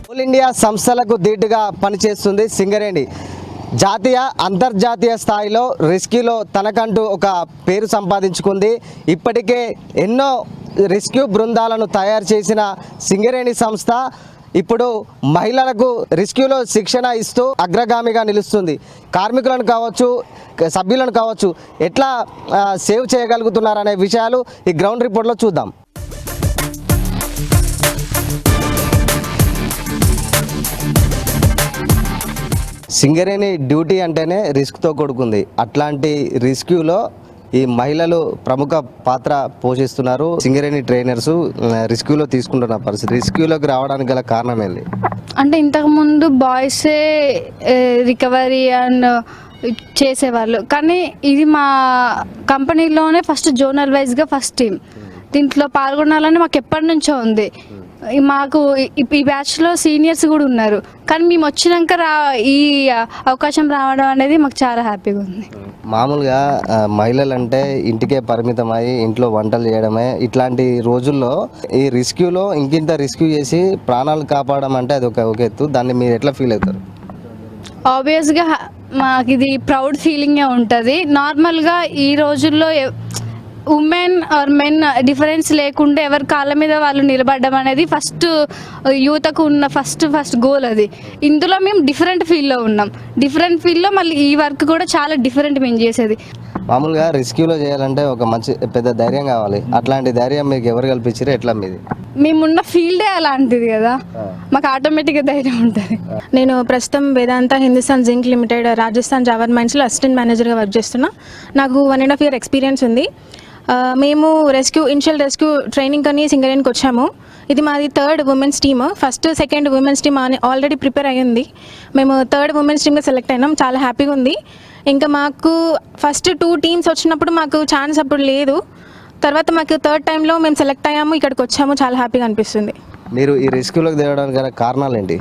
All India సంస్థలకు ధీటుగా పనిచేస్తుంది సింగరేణి. జాతీయ అంతర్జాతీయ స్థాయిలో రెస్క్యూలో తనకంటూ ఒక పేరు సంపాదించుకుంది. ఇప్పటికే ఎన్నో రెస్క్యూ బృందాలను తయారు చేసిన సింగరేణి సంస్థ ఇప్పుడు మహిళలకు రెస్క్యూలో శిక్షణ ఇస్తూ అగ్రగామిగా నిలుస్తుంది. కార్మికులను కావచ్చు, సభ్యులను కావచ్చు, ఎట్లా సేవ్ చేయగలుగుతున్నారనే విషయాలు ఈ గ్రౌండ్ రిపోర్ట్లో చూద్దాం. సింగరేణి డ్యూటీ అంటేనే రిస్క్తో కూడుకుంది. అట్లాంటి రెస్క్యూలో ఈ మహిళలు ప్రముఖ పాత్ర పోషిస్తున్నారు. సింగరేణి ట్రైనర్స్ రెస్క్యూలో తీసుకుంటున్న పరిస్థితి. రెస్క్యూలోకి రావడానికి గల కారణం ఏంటి అంటే ఇంతకుముందు బాయ్సే రికవరీ అండ్ చేసేవాళ్ళు, కానీ ఇది మా కంపెనీలోనే ఫస్ట్ జోనల్ వైజ్గా ఫస్ట్ టీం దీంట్లో పాల్గొనాలని మాకు ఎప్పటి నుంచో ఉంది. మాకు ఈ బ్యాచ్లో సీనియర్స్ కూడా ఉన్నారు, కానీ మేము వచ్చినాక ఈ అవకాశం రావడం అనేది మాకు చాలా హ్యాపీగా ఉంది. మామూలుగా మహిళలు అంటే ఇంటికే పరిమితమై ఇంట్లో వంటలు చేయడమే. ఇట్లాంటి రోజుల్లో ఈ రెస్క్యూలో ఇంకింత రెస్క్యూ చేసి ప్రాణాలు కాపాడడం అంటే అది ఒక ఎత్తు. దాన్ని మీరు ఎట్లా ఫీల్ అవుతారు? ఆబ్వియస్గా మాకు ఇది ప్రౌడ్ ఫీలింగే ఉంటుంది. నార్మల్గా ఈ రోజుల్లో ఉమెన్ ఆర్ మెన్ డిఫరెన్స్ లేకుండా ఎవరి కాళ్ళ మీద వాళ్ళు నిలబడడం అనేది ఫస్ట్ యువతకు ఉన్న ఫస్ట్ గోల్ అది. ఇందులో మేము డిఫరెంట్ ఫీల్డ్లో ఉన్నాం. డిఫరెంట్ ఫీల్డ్లో మళ్ళీ ఈ వర్క్ కూడా చాలా డిఫరెంట్ మేము చేసేది. మామూలుగా రెస్క్యూలో చేయాలంటే ఒక మంచి పెద్ద ధైర్యం కావాలి. అట్లాంటి ధైర్యం మీకు ఎవరు కల్పించారు? ఎట్లా మీది? మేమున్న ఫీల్డే అలాంటిది కదా, మాకు ఆటోమేటిక్గా ధైర్యం ఉంటుంది. నేను ప్రస్తుతం వేదాంత హిందుస్థాన్ జింక్ లిమిటెడ్ రాజస్థాన్ జావర్ మైన్స్లో అసిస్టెంట్ మేనేజర్గా వర్క్ చేస్తున్నా. నాకు 1.5 year ఎక్స్పీరియన్స్ ఉంది. మేము ఇనిషియల్ రెస్క్యూ ట్రైనింగ్ అని సింగరేణికి వచ్చాము. ఇది మాది 3rd women's team. First 2nd women's team already prepare అయ్యింది. మేము 3rd ఉమెన్స్ టీమ్గా సెలెక్ట్ అయినాం. చాలా హ్యాపీగా ఉంది. ఇంకా మాకు ఫస్ట్ 2 teams వచ్చినప్పుడు మాకు ఛాన్స్ అప్పుడు లేదు. తర్వాత మాకు 3rd టైంలో మేము సెలెక్ట్ అయ్యాము, ఇక్కడికి వచ్చాము. చాలా హ్యాపీగా అనిపిస్తుంది. మీరు ఈ రెస్క్యూలోకి దిగడానికి గల కారణాలు ఏంటి?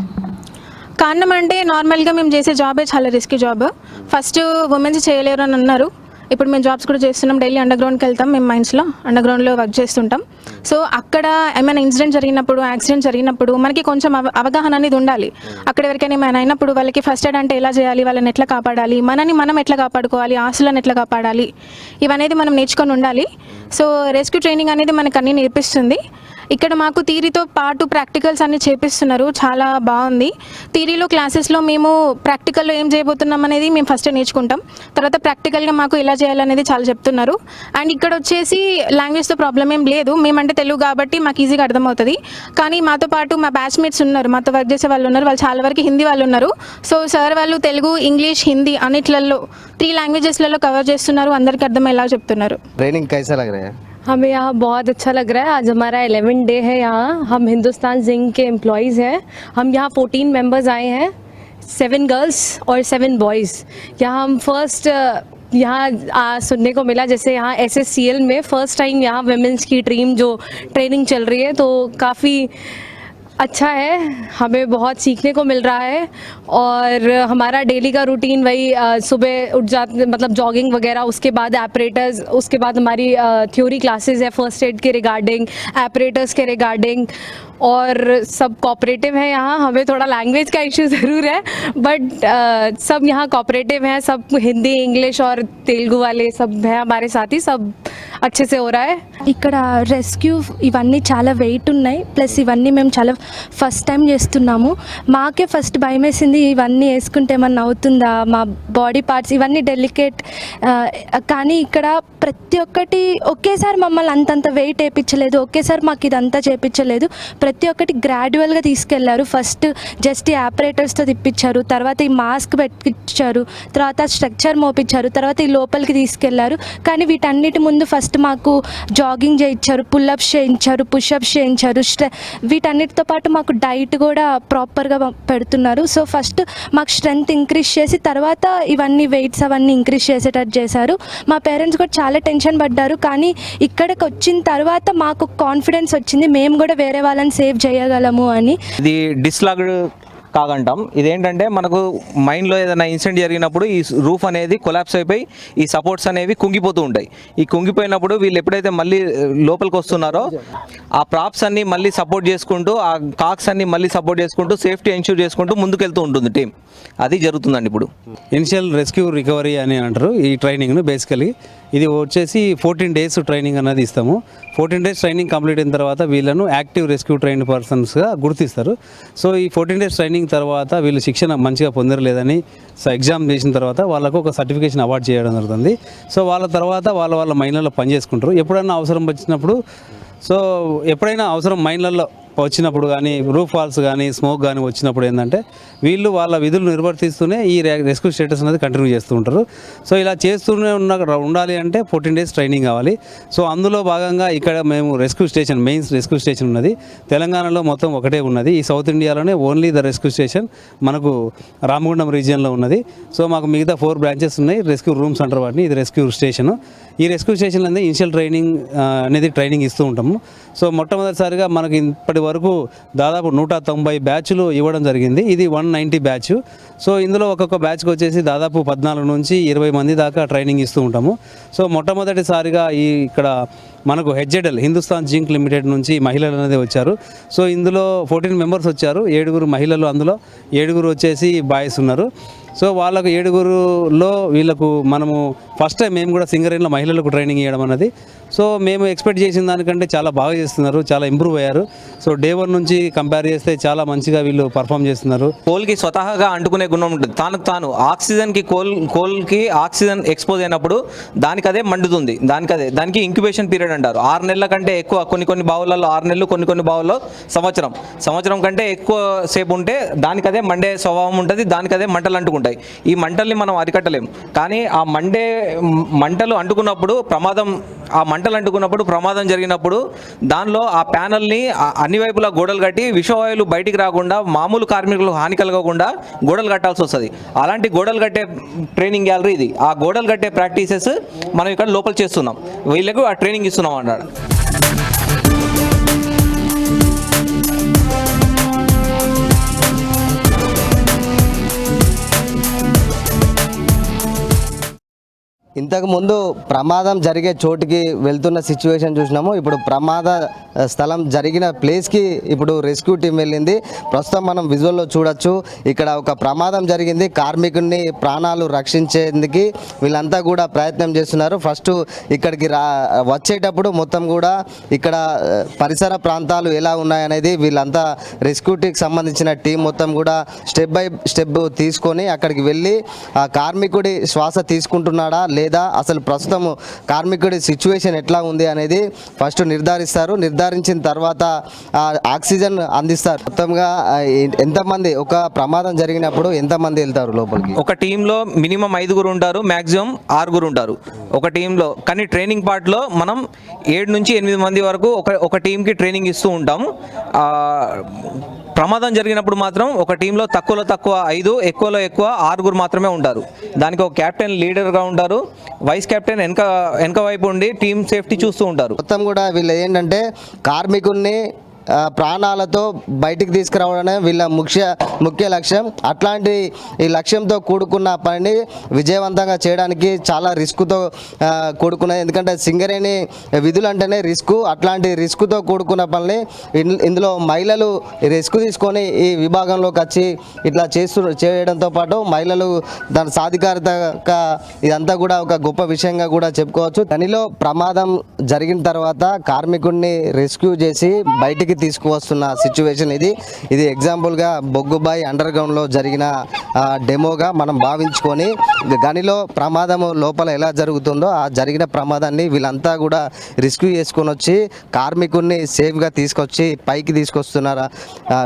కారణం అంటే నార్మల్గా మేము చేసే జాబే చాలా రిస్కీ జాబ్. ఫస్ట్ ఉమెన్స్ చేయలేరు అని అన్నారు. ఇప్పుడు మేము జాబ్స్ కూడా చేస్తున్నాం. డైలీ అండర్గ్రౌండ్కి వెళ్తాం. మేము మైన్స్లో అండర్గ్రౌండ్లో వర్క్ చేస్తుంటాం. సో అక్కడ ఏమైనా ఇన్సిడెంట్ జరిగినప్పుడు, యాక్సిడెంట్ జరిగినప్పుడు మనకి కొంచెం అవగాహన అనేది ఉండాలి. అక్కడ ఎవరికైనా ఏమైనా అయినప్పుడు వాళ్ళకి ఫస్ట్ ఎయిడ్ అంటే ఎలా చేయాలి, వాళ్ళని ఎట్లా కాపాడాలి, మనని మనం ఎట్లా కాపాడుకోవాలి, ఆస్తులను ఎట్లా కాపాడాలి, ఇవనేది మనం నేర్చుకొని ఉండాలి. సో రెస్క్యూ ట్రైనింగ్ అనేది మనకు అన్నీ నేర్పిస్తుంది. ఇక్కడ మాకు థియరీతో పాటు ప్రాక్టికల్స్ అన్ని చేపిస్తున్నారు. చాలా బాగుంది. థియరీలో క్లాసెస్లో మేము ప్రాక్టికల్లో ఏం చేయబోతున్నాం అనేది మేము ఫస్ట్ నేర్చుకుంటాం. తర్వాత ప్రాక్టికల్గా మాకు ఎలా చేయాలనేది చాలా చెప్తున్నారు. అండ్ ఇక్కడ వచ్చేసి లాంగ్వేజ్తో ప్రాబ్లం ఏం లేదు. మేమంటే తెలుగు కాబట్టి మాకు ఈజీగా అర్థమవుతుంది. కానీ మాతో పాటు మా బ్యాచ్మేట్స్ ఉన్నారు, మాతో వర్క్ చేసే వాళ్ళు ఉన్నారు. వాళ్ళు చాలా వరకు హిందీ వాళ్ళు ఉన్నారు. సో సార్ వాళ్ళు తెలుగు, ఇంగ్లీష్, హిందీ అన్నిట్లలో 3 లాంగ్వేజెస్లలో కవర్ చేస్తున్నారు. అందరికీ అర్థమయ్యేలా చెప్తున్నారు. ట్రైనింగ్ कैसा लग रहा है? हमें यहाँ बहुत अच्छा लग रहा है. आज हमारा 11 डे है. यहाँ हम हिंदुस्तान जिंक के एम्प्लॉयज़ हैं. हम यहाँ 14 मेंबर्स आए हैं, 7 गर्ल्स और 7 बॉयज़. यहाँ हम फर्स्ट यहाँ सुनने को मिला जैसे यहाँ SSCL में फ़र्स्ट टाइम यहाँ विमेंस की जो ट्रेनिंग चल रही है, तो काफ़ी अच्छा है. हमें बहुत सीखने को मिल रहा है. और हमारा डेली का रूटीन वही सुबह उठ जाते, मतलब जॉगिंग वगैरह, उसके बाद एपरेटर्स, उसके बाद हमारी थ्योरी क्लासेस है फर्स्ट एड के रिगार्डिंग, एपरेटर्स के रिगार्डिंग, और सब कोऑपरेटिव है. यहाँ हमें थोड़ा लैंग्वेज का इशू ज़रूर है, बट सब यहाँ कोऑपरेटिव हैं. सब हिंदी, इंग्लिश और तेलुगु वाले सब हैं हमारे साथी. सब अच्छे से हो रहा है. ఇక్కడ రెస్క్యూ ఇవన్నీ చాలా వెయిట్ ఉన్నాయి. ప్లస్ ఇవన్నీ మేము చాలా ఫస్ట్ టైం చేస్తున్నాము. మాకే ఫస్ట్ భయం వేసింది, ఇవన్నీ వేసుకుంటే ఏమన్నా అవుతుందా, మా బాడీ పార్ట్స్ ఇవన్నీ డెలికేట్. కానీ ఇక్కడ ప్రతి ఒక్కటి ఒకేసారి మమ్మల్ని అంతంత వెయిట్ వేయించలేదు, ఒకేసారి మాకు ఇదంతా చేయించలేదు. ప్రతి ఒక్కటి గ్రాడ్యువల్గా తీసుకెళ్లారు. ఫస్ట్ జస్ట్ ఈ ఆపరేటర్స్తో తిప్పించారు, తర్వాత ఈ మాస్క్ పెట్టించారు, తర్వాత స్ట్రక్చర్ మోపించారు, తర్వాత ఈ లోపలికి తీసుకెళ్లారు. కానీ వీటన్నిటి ముందు ఫస్ట్ మాకు జాగింగ్ చేయించారు, పుల్అప్స్ చేయించారు, పుషప్స్ చేయించారు. వీటన్నిటితో పాటు మాకు డైట్ కూడా ప్రాపర్గా పెడుతున్నారు. సో ఫస్ట్ మాకు స్ట్రెంగ్త్ ఇంక్రీజ్ చేసి తర్వాత ఇవన్నీ వెయిట్స్ అవన్నీ ఇంక్రీజ్ చేసేటట్టు చేశారు. మా పేరెంట్స్ కూడా చాలా టెన్షన్ పడ్డారు. కానీ ఇక్కడికి వచ్చిన తర్వాత మాకు కాన్ఫిడెన్స్ వచ్చింది, మేము కూడా వేరే వాళ్ళని సేవ్ చేయగలము అని. ఇది డిస్లాగ్డ్ కాగంటాం. ఇదేంటంటే మనకు మైన్లో ఏదైనా ఇన్సిడెంట్ జరిగినప్పుడు ఈ రూఫ్ అనేది కొలాప్స్ అయిపోయి ఈ సపోర్ట్స్ అనేవి కుంగిపోతూ ఉంటాయి. ఈ కుంగిపోయినప్పుడు వీళ్ళు ఎప్పుడైతే మళ్ళీ లోపలికి వస్తున్నారో ఆ ప్రాప్స్ అన్ని మళ్ళీ సపోర్ట్ చేసుకుంటూ, ఆ కాక్స్ అన్ని మళ్ళీ సపోర్ట్ చేసుకుంటూ, సేఫ్టీ ఎన్ష్యూర్ చేసుకుంటూ ముందుకెళ్తూ ఉంటుంది టీం. అది జరుగుతుందండి ఇప్పుడు. ఇనిషియల్ రెస్క్యూ రికవరీ అని అంటారు ఈ ట్రైనింగ్ను. బేసికలీ ఇది వచ్చేసి 14 days ట్రైనింగ్ అనేది ఇస్తాము. 14 days ట్రైనింగ్ కంప్లీట్ అయిన తర్వాత వీళ్ళను యాక్టివ్ రెస్క్యూ ట్రైన్డ్ పర్సన్స్గా గుర్తిస్తారు. సో ఈ 14 days ట్రైనింగ్ తర్వాత వీళ్ళు శిక్షణ మంచిగా పొందలేదని ఎగ్జామ్ చేసిన తర్వాత వాళ్ళకు ఒక సర్టిఫికేషన్ అవార్డు చేయడం జరుగుతుంది. సో వాళ్ళ తర్వాత వాళ్ళ మైన్లలో పనిచేసుకుంటారు. ఎప్పుడైనా అవసరం వచ్చినప్పుడు, సో ఎప్పుడైనా అవసరం మైన్లలో వచ్చినప్పుడు కానీ, రూఫ్ ఫాల్స్ కానీ, స్మోక్ కానీ వచ్చినప్పుడు ఏంటంటే వీళ్ళు వాళ్ళ విధులు నిర్వర్తిస్తూనే ఈ రెస్క్యూ స్టేటస్ అనేది కంటిన్యూ చేస్తూ ఉంటారు. సో ఇలా చేస్తూనే ఉండాలి అంటే 14 days ట్రైనింగ్ కావాలి. సో అందులో భాగంగా ఇక్కడ మేము rescue station, mains rescue station ఉన్నది తెలంగాణలో మొత్తం ఒకటే ఉన్నది. ఈ సౌత్ ఇండియాలోనే ఓన్లీ ద రెస్క్యూ స్టేషన్ మనకు రామగుండం రీజియన్లో ఉన్నది. సో మాకు మిగతా 4 branches ఉన్నాయి. రెస్క్యూ రూమ్స్ అంటారు వాటిని. ఇది రెస్క్యూ స్టేషను. ఈ రెస్క్యూ స్టేషన్లో ఇనిషియల్ ట్రైనింగ్ అనేది ట్రైనింగ్ ఇస్తూ ఉంటాము. సో మొట్టమొదటిసారిగా మనకి ఇప్పటి వరకు దాదాపు 190 బ్యాచ్లు ఇవ్వడం జరిగింది. ఇది 190 బ్యాచ్. సో ఇందులో ఒక్కొక్క బ్యాచ్కి వచ్చేసి దాదాపు 14 నుంచి 20 మంది దాకా ట్రైనింగ్ ఇస్తూ ఉంటాము. సో మొట్టమొదటిసారిగా ఇక్కడ మనకు హెచ్జెడ్ఎల్ హిందుస్థాన్ జింక్ లిమిటెడ్ నుంచి మహిళలు అనేది వచ్చారు. సో ఇందులో 14 members వచ్చారు. 7 మహిళలు, అందులో 7 వచ్చేసి బాయ్స్ ఉన్నారు. సో వాళ్ళకు 7లో వీళ్ళకు మనము ఫస్ట్ టైం మేము కూడా సింగరేణిలో మహిళలకు ట్రైనింగ్ ఇవ్వడం అన్నది. సో మేము ఎక్స్పెక్ట్ చేసిన దానికంటే చాలా బాగా చేస్తున్నారు, చాలా ఇంప్రూవ్ అయ్యారు. సో డే 1 నుంచి కంపేర్ చేస్తే చాలా మంచిగా వీళ్ళు పర్ఫామ్ చేస్తున్నారు. కోల్కి స్వతహాగా అంటుకునే గుణం ఉంటుంది. తాను ఆక్సిజన్కి కోల్కి ఆక్సిజన్ ఎక్స్పోజ్ అయినప్పుడు దానికి అదే మండుతుంది. దానికి ఇంక్యుబేషన్ పీరియడ్ అంటారు. 6 నెలల కంటే ఎక్కువ, కొన్ని బావులలో 6 నెలలు, కొన్ని బావుల్లో సంవత్సరం కంటే ఎక్కువ సేపు ఉంటే దానికి అదే మండే స్వభావం ఉంటుంది. దానికి అదే మంటలు అంటుకుంటాయి. ఈ మంటల్ని మనం అరికట్టలేం. కానీ ఆ మంటలు అంటుకున్నప్పుడు ప్రమాదం జరిగినప్పుడు దానిలో ఆ ప్యానల్ని అన్ని వైపులా గోడలు కట్టి విషవాయువులు బయటికి రాకుండా, మామూలు కార్మికులు హాని కలగకుండా గోడలు కట్టాల్సి వస్తుంది. అలాంటి గోడలు కట్టే ట్రైనింగ్ గ్యాలరీ ఇది. ఆ గోడలు కట్టే ప్రాక్టీసెస్ మనం ఇక్కడ లోపల చేస్తున్నాం. వీళ్ళకు ఆ ట్రైనింగ్ ఇస్తున్నాం అన్నాడు. ఇంతకుముందు ప్రమాదం జరిగే చోటుకి వెళ్తున్న సిచ్యువేషన్ చూసినాము. ఇప్పుడు ప్రమాద స్థలం జరిగిన ప్లేస్కి ఇప్పుడు రెస్క్యూ టీం వెళ్ళింది. ప్రస్తుతం మనం విజువల్లో చూడొచ్చు. ఇక్కడ ఒక ప్రమాదం జరిగింది. కార్మికుడిని ప్రాణాలు రక్షించేందుకు వీళ్ళంతా కూడా ప్రయత్నం చేస్తున్నారు. ఫస్ట్ ఇక్కడికి వచ్చేటప్పుడు మొత్తం కూడా ఇక్కడ పరిసర ప్రాంతాలు ఎలా ఉన్నాయనేది వీళ్ళంతా రెస్క్యూ టీంకి సంబంధించిన టీం మొత్తం కూడా స్టెప్ బై స్టెప్ తీసుకొని అక్కడికి వెళ్ళి ఆ కార్మికుడి శ్వాస తీసుకుంటున్నాడా లేదా, అసలు ప్రస్తుతం కార్మికుడి సిచ్యువేషన్ ఎట్లా ఉంది అనేది ఫస్ట్ నిర్ధారించిన తర్వాత ఆక్సిజన్ అందిస్తారు. మొత్తంగా ఎంతమంది, ఒక ప్రమాదం జరిగినప్పుడు ఎంతమంది వెళ్తారు లోపలికి? ఒక టీంలో మినిమం 5 ఉంటారు, మ్యాక్సిమం 6 ఉంటారు ఒక టీంలో. కానీ ట్రైనింగ్ పార్ట్లో మనం 7 నుంచి 8 మంది వరకు ఒక టీంకి ట్రైనింగ్ ఇస్తూ ఉంటాం. ప్రమాదం జరిగినప్పుడు మాత్రం ఒక టీంలో తక్కువలో తక్కువ 5, ఎక్కువలో ఎక్కువ 6 మాత్రమే ఉంటారు. దానికి ఒక కెప్టెన్ లీడర్గా ఉంటారు. వైస్ కెప్టెన్ వెనక వైపు ఉండి టీం సేఫ్టీ చూస్తూ ఉంటారు. మొత్తం కూడా వీళ్ళు ఏంటంటే కార్మికుల్ని ప్రాణాలతో బయటికి తీసుకురావడమే వీళ్ళ ముఖ్య లక్ష్యం. అట్లాంటి ఈ లక్ష్యంతో కూడుకున్న పనిని విజయవంతంగా చేయడానికి చాలా రిస్క్తో కూడుకున్నది. ఎందుకంటే సింగరేణి విధులు అంటేనే రిస్క్. అట్లాంటి రిస్క్తో కూడుకున్న పనిని ఇందులో మహిళలు రిస్క్ తీసుకొని ఈ విభాగంలోకి వచ్చి ఇట్లా చేయడంతో పాటు మహిళలు దాని సాధికారత ఇదంతా కూడా ఒక గొప్ప విషయంగా కూడా చెప్పుకోవచ్చు. దానిలో ప్రమాదం జరిగిన తర్వాత కార్మికుడిని రెస్క్యూ చేసి బయటికి తీసుకువస్తున్న సిచ్యువేషన్ ఇది ఎగ్జాంపుల్గా బొగ్గుబాయి అండర్ గ్రౌండ్లో జరిగిన డెమోగా మనం భావించుకొని గనిలో ప్రమాదము లోపల ఎలా జరుగుతుందో ఆ జరిగిన ప్రమాదాన్ని వీళ్ళంతా కూడా రెస్క్యూ చేసుకొని వచ్చి కార్మికుడిని సేఫ్గా తీసుకొచ్చి పైకి తీసుకొస్తున్నారా,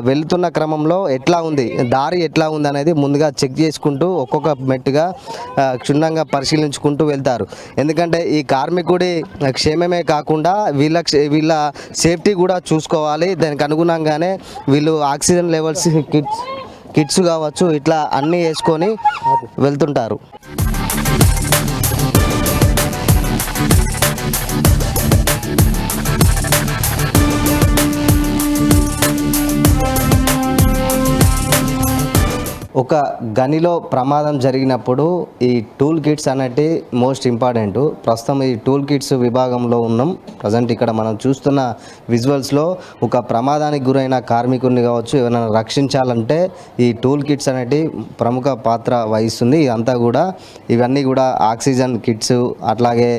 వెళ్తున్న క్రమంలో ఎట్లా ఉంది, దారి ఎట్లా ఉంది అనేది ముందుగా చెక్ చేసుకుంటూ ఒక్కొక్క మెట్టుగా క్షుణ్ణంగా పరిశీలించుకుంటూ వెళ్తారు. ఎందుకంటే ఈ కార్మికుడి క్షేమమే కాకుండా వీళ్ళ సేఫ్టీ కూడా చూసుకోవాలి. దానికి అనుగుణంగానే వీళ్ళు ఆక్సిజన్ లెవెల్స్ కిట్స్ కావచ్చు ఇట్లా అన్నీ వేసుకొని వెళ్తుంటారు. ఒక గనిలో ప్రమాదం జరిగినప్పుడు ఈ టూల్ కిట్స్ అనేటి మోస్ట్ ఇంపార్టెంట్. ప్రస్తుతం ఈ టూల్ కిట్స్ విభాగంలో ఉన్నాం. ప్రజెంట్ ఇక్కడ మనం చూస్తున్న విజువల్స్లో ఒక ప్రమాదానికి గురైన కార్మికుడిని కావచ్చు ఏమైనా రక్షించాలంటే ఈ టూల్ కిట్స్ అనేటి ప్రముఖ పాత్ర వహిస్తుంది. ఇవన్నీ కూడా ఆక్సిజన్ కిట్స్, అట్లాగే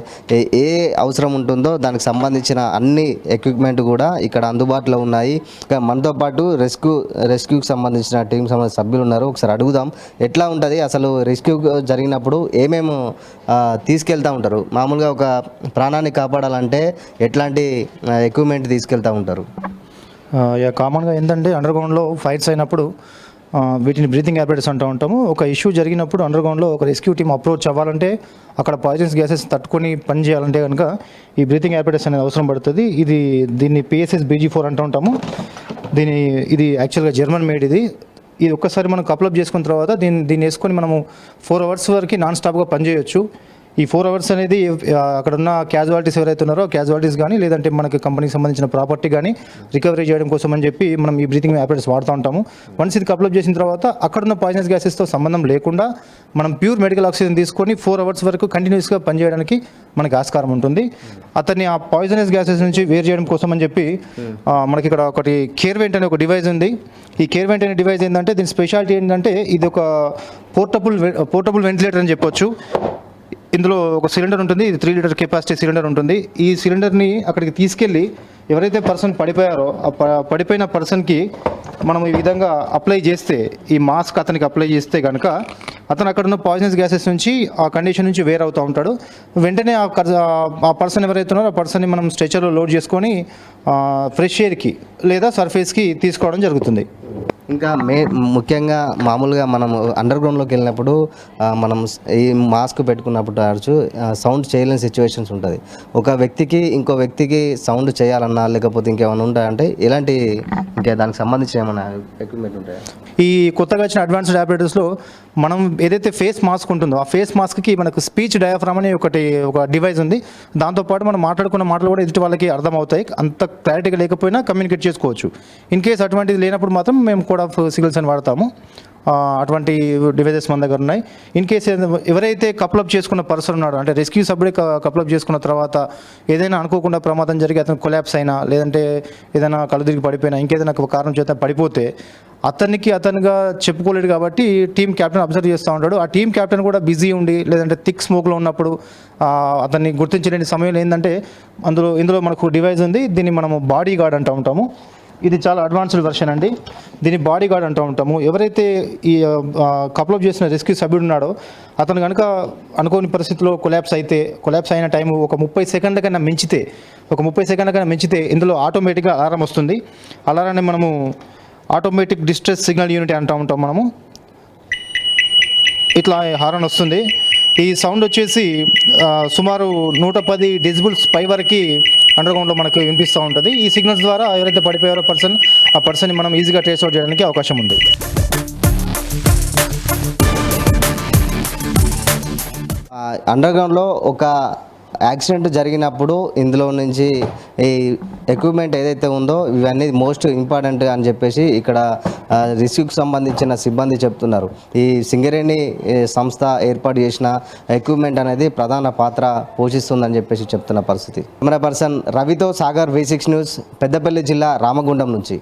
ఏ అవసరం ఉంటుందో దానికి సంబంధించిన అన్ని ఎక్విప్మెంట్ కూడా ఇక్కడ అందుబాటులో ఉన్నాయి. ఇంకా మనతో పాటు రెస్క్యూకి సంబంధించిన టీం సభ్యులు ఉన్నారు. ఒకసారి అడుగుదాం, ఎట్లా ఉంటుంది అసలు రెస్క్యూ జరిగినప్పుడు ఏమేమి తీసుకెళ్తూ ఉంటారు? మామూలుగా ఒక ప్రాణాన్ని కాపాడాలంటే ఎట్లాంటి ఎక్విప్మెంట్ తీసుకెళ్తూ ఉంటారు? కామన్గా ఏంటంటే అండర్గ్రౌండ్లో ఫైట్స్ అయినప్పుడు వీటిని బ్రీతింగ్ యాపరేటర్స్ అంటూ ఉంటాము. ఒక ఇష్యూ జరిగినప్పుడు అండర్గ్రౌండ్లో ఒక రెస్క్యూ టీమ్ అప్రోచ్ అవ్వాలంటే అక్కడ పాయిజన్స్ గ్యాసెస్ తట్టుకొని పని చేయాలంటే కనుక ఈ బ్రీతింగ్ యాపరేటర్స్ అనేది అవసరం పడుతుంది. దీన్ని PSS BG4 అంటూ ఉంటాము. ఇది యాక్చువల్గా జర్మన్ మేడ్. ఇది ఒక్కసారి మనం కప్లప్ చేసుకున్న తర్వాత దీన్ని వేసుకొని మనము 4 hours వరకు నాన్ స్టాప్గా పనిచేయొచ్చు. ఈ 4 hours అనేది అక్కడ ఉన్న క్యాజువాలిటీస్ ఎవరైతే ఉన్నారో క్యాజువాలిటీస్ కానీ లేదంటే మనకి కంపెనీకి సంబంధించిన ప్రాపర్టీ కానీ రికవరీ చేయడం కోసం అని చెప్పి మనం ఈ బ్రీతింగ్ యాపరేటర్స్ వాడుతూ ఉంటాము. వన్స్ ఇది కప్లప్ చేసిన తర్వాత అక్కడున్న పాయిజనస్ గ్యాసెస్తో సంబంధం లేకుండా మనం ప్యూర్ మెడికల్ ఆక్సిజన్ తీసుకొని 4 hours వరకు కంటిన్యూస్గా పనిచేయడానికి మనకి ఆస్కారం ఉంటుంది. అతన్ని ఆ పాయిజనస్ గ్యాసెస్ నుంచి వేరు చేయడం కోసం అని చెప్పి మనకి ఇక్కడ ఒకటి కేర్వెంట్ అనే ఒక డివైస్ ఉంది. ఈ కేర్వెంట్ అనే డివైస్ ఏంటంటే దీని స్పెషాలిటీ ఏంటంటే ఇది ఒక పోర్టబుల్ వెంటిలేటర్ అని చెప్పొచ్చు. ఇందులో ఒక సిలిండర్ ఉంటుంది. ఇది 3 లీటర్ కెపాసిటీ సిలిండర్ ఉంటుంది. ఈ సిలిండర్ని అక్కడికి తీసుకెళ్ళి ఎవరైతే పర్సన్ పడిపోయారో ఆ పడిపోయిన పర్సన్కి మనం ఈ విధంగా అప్లై చేస్తే, ఈ మాస్క్ అతనికి అప్లై చేస్తే కనుక అతను అక్కడ ఉన్న పాయిజనస్ గ్యాసెస్ నుంచి ఆ కండిషన్ నుంచి వేర్ అవుతూ ఉంటాడు. వెంటనే ఆ పర్సన్ ఎవరైతే ఉన్నారో ఆ పర్సన్ని మనం స్ట్రెచర్లో లోడ్ చేసుకొని ఫ్రెష్ ఎయిర్కి లేదా సర్ఫేస్కి తీసుకోవడం జరుగుతుంది. ఇంకా ముఖ్యంగా మామూలుగా మనం అండర్గ్రౌండ్లోకి వెళ్ళినప్పుడు మనం ఈ మాస్క్ పెట్టుకున్నప్పుడు సౌండ్ చేయలేని సిచ్యువేషన్స్ ఉంటుంది. ఒక వ్యక్తికి ఇంకో వ్యక్తికి సౌండ్ చేయాలన్నా లేకపోతే ఇంకేమైనా ఉంటాయంటే ఇలాంటి ఇంకా దానికి సంబంధించిన ఏమైనా ఎక్విప్మెంట్ ఉంటాయా? ఈ కొత్తగా వచ్చిన అడ్వాన్స్డ్ ఆపరేటర్స్లో మనం ఏదైతే ఫేస్ మాస్క్ ఉంటుందో ఆ ఫేస్ మాస్క్కి మనకు స్పీచ్ డయాఫ్రామ్ అనే ఒక డివైస్ ఉంది. దాంతోపాటు మనం మాట్లాడుకున్న మాటలు కూడా ఎదుటి వాళ్ళకి అర్థమవుతాయి. అంత క్లారిటీగా లేకపోయినా కమ్యూనికేట్ చేసుకోవచ్చు. ఇన్ కేస్ అటువంటిది లేనప్పుడు మాత్రం మేము కోడ్ ఆఫ్ సిగ్నల్స్ అని వాడతాము. అటువంటి డివైజెస్ మన దగ్గర ఉన్నాయి. ఇన్ కేస్ ఎవరైతే కప్లప్ చేసుకున్న పర్సన్ ఉన్నాడో అంటే రెస్క్యూ సభ్యుడే కప్లప్ చేసుకున్న తర్వాత ఏదైనా అనుకోకుండా ప్రమాదం జరిగి అతను కొలాప్స్ అయినా లేదంటే ఏదైనా కళ్ళు తిరిగి పడిపోయినా ఇంకేదైనా కారణం చేత పడిపోతే అతనుగా చెప్పుకోలేడు కాబట్టి టీమ్ క్యాప్టెన్ అబ్జర్వ్ చేస్తూ ఉంటాడు. ఆ టీమ్ క్యాప్టెన్ కూడా బిజీ ఉండి లేదంటే థిక్ స్మోక్లో ఉన్నప్పుడు అతన్ని గుర్తించలేని సమయంలో ఏంటంటే ఇందులో మనకు డివైస్ ఉంది. దీన్ని మనము బాడీ గార్డ్ అంటూ ఉంటాము. ఇది చాలా అడ్వాన్స్డ్ వెర్షన్ అండి. దీన్ని బాడీ గార్డ్ అంటూ ఉంటాము. ఎవరైతే ఈ కప్లప్ చేసిన రెస్క్యూ సభ్యుడు ఉన్నాడో అతను కనుక అనుకోని పరిస్థితిలో కొలాప్స్ అయిన టైం ఒక 30 సెకండ్ల కన్నా మించితే ఇందులో ఆటోమేటిక్గా అలారం వస్తుంది. అలారాన్ని మనము ఆటోమేటిక్ డిస్ట్రెస్ సిగ్నల్ యూనిట్ అంటూ ఉంటాం. మనము ఇట్లా హారన్ వస్తుంది. ఈ సౌండ్ వచ్చేసి సుమారు 110 డెసిబుల్స్ పై వరకు అండర్గ్రౌండ్లో మనకు వినిపిస్తూ ఉంటుంది. ఈ సిగ్నల్స్ ద్వారా ఎవరైతే పడిపోయారో ఆ పర్సన్ని మనం ఈజీగా ట్రేస్ అవుట్ చేయడానికి అవకాశం ఉంది. అండర్గ్రౌండ్లో ఒక యాక్సిడెంట్ జరిగినప్పుడు ఇందులో నుంచి ఈ ఎక్విప్మెంట్ ఏదైతే ఉందో ఇవన్నీ మోస్ట్ ఇంపార్టెంట్ అని చెప్పేసి ఇక్కడ రెస్క్యూకి సంబంధించిన సిబ్బంది చెప్తున్నారు. ఈ సింగరేణి సంస్థ ఏర్పాటు చేసిన ఎక్విప్మెంట్ అనేది ప్రధాన పాత్ర పోషిస్తుందని చెప్పేసి చెప్తున్న పరిస్థితి. కెమెరా పర్సన్ రవితో సాగర్ V6 న్యూస్, పెద్దపల్లి జిల్లా రామగుండం నుంచి.